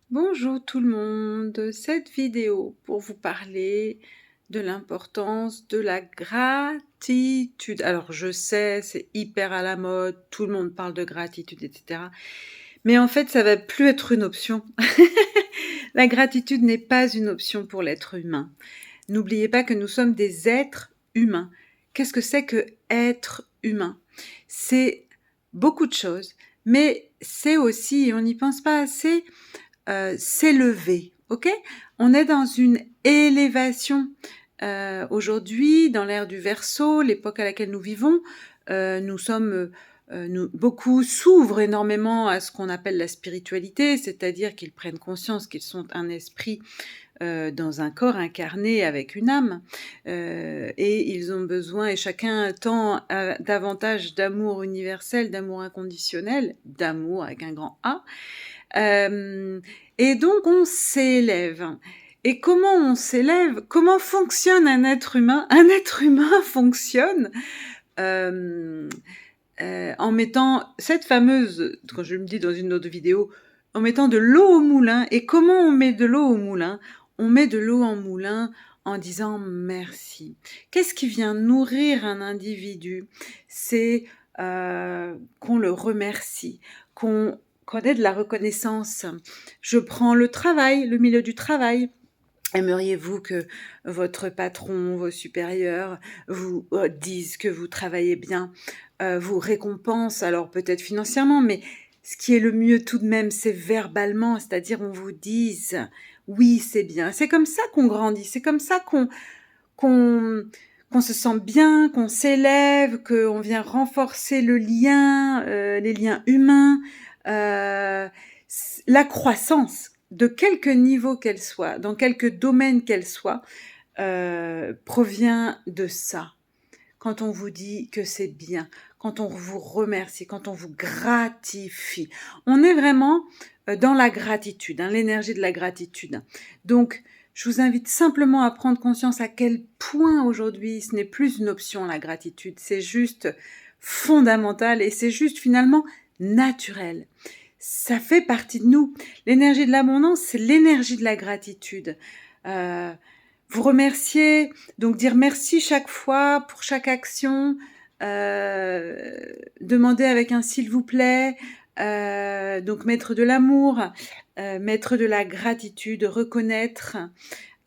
Bonjour tout le monde, cette vidéo pour vous parler de l'importance de la gratitude. Alors je sais, c'est hyper à la mode, tout le monde parle de gratitude, etc. Mais en fait, ça va plus être une option. La gratitude n'est pas une option pour l'être humain. N'oubliez pas que nous sommes des êtres humains. Qu'est-ce que c'est que être humain? C'est beaucoup de choses, mais c'est aussi, et on n'y pense pas assez, s'élever, ok? On est dans une élévation. Aujourd'hui, dans l'ère du Verseau, l'époque à laquelle nous vivons, beaucoup s'ouvrent énormément à ce qu'on appelle la spiritualité, c'est-à-dire qu'ils prennent conscience qu'ils sont un esprit dans un corps incarné avec une âme, et ils ont besoin, et chacun tend à davantage d'amour universel, d'amour inconditionnel, d'amour avec un grand A. Et donc on s'élève. Et comment on s'élève? Comment fonctionne un être humain? Un être humain fonctionne en mettant cette fameuse, quand je me dis dans une autre vidéo, en mettant de l'eau au moulin. Et comment on met de l'eau au moulin? On met de l'eau en moulin en disant merci. Qu'est-ce qui vient nourrir un individu? C'est qu'on le remercie, qu'on ait de la reconnaissance. Je prends le travail, le milieu du travail. Aimeriez-vous que votre patron, vos supérieurs vous disent que vous travaillez bien, vous récompensent, alors peut-être financièrement, mais ce qui est le mieux tout de même, c'est verbalement, c'est-à-dire on vous dise oui, c'est bien. C'est comme ça qu'on grandit, c'est comme ça qu'on qu'on se sent bien, qu'on s'élève, qu'on vient renforcer le lien, les liens humains, la croissance, de quelque niveau qu'elle soit, dans quelque domaine qu'elle soit, provient de ça. Quand on vous dit que c'est bien, quand on vous remercie, quand on vous gratifie. On est vraiment dans la gratitude, l'énergie de la gratitude. Donc, je vous invite simplement à prendre conscience à quel point aujourd'hui ce n'est plus une option, la gratitude. C'est juste fondamental et c'est juste finalement naturel. Ça fait partie de nous. L'énergie de l'abondance, c'est l'énergie de la gratitude. Vous remercier, donc dire merci chaque fois pour chaque action, demander avec un s'il vous plaît, donc mettre de l'amour, mettre de la gratitude, reconnaître,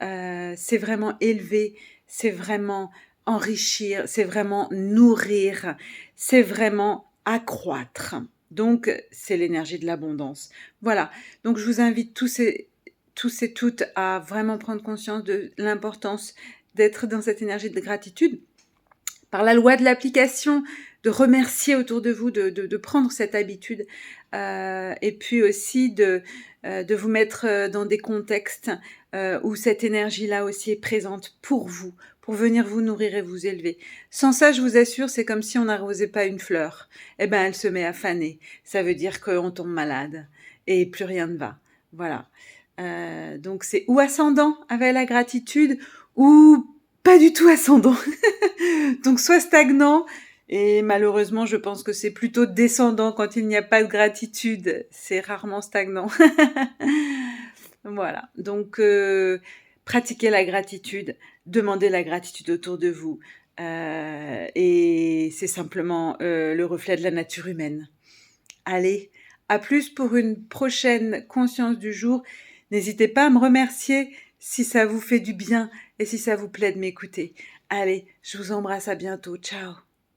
c'est vraiment élever, c'est vraiment enrichir, c'est vraiment nourrir, c'est vraiment accroître. Donc, c'est l'énergie de l'abondance. Voilà, donc je vous invite tous et toutes à vraiment prendre conscience de l'importance d'être dans cette énergie de gratitude, par la loi de l'application, de remercier autour de vous, de prendre cette habitude, et puis aussi de vous mettre dans des contextes où cette énergie-là aussi est présente pour vous, pour venir vous nourrir et vous élever. Sans ça, je vous assure, c'est comme si on n'arrosait pas une fleur. Eh ben, elle se met à faner. Ça veut dire qu'on tombe malade et plus rien ne va. Voilà. Donc c'est ou ascendant avec la gratitude ou pas du tout ascendant. Donc soit stagnant, et malheureusement je pense que c'est plutôt descendant quand il n'y a pas de gratitude, c'est rarement stagnant. Voilà, donc pratiquez la gratitude, demandez la gratitude autour de vous, et c'est simplement le reflet de la nature humaine. Allez, à plus pour une prochaine conscience du jour. N'hésitez pas à me remercier si ça vous fait du bien et si ça vous plaît de m'écouter. Allez, je vous embrasse, à bientôt. Ciao.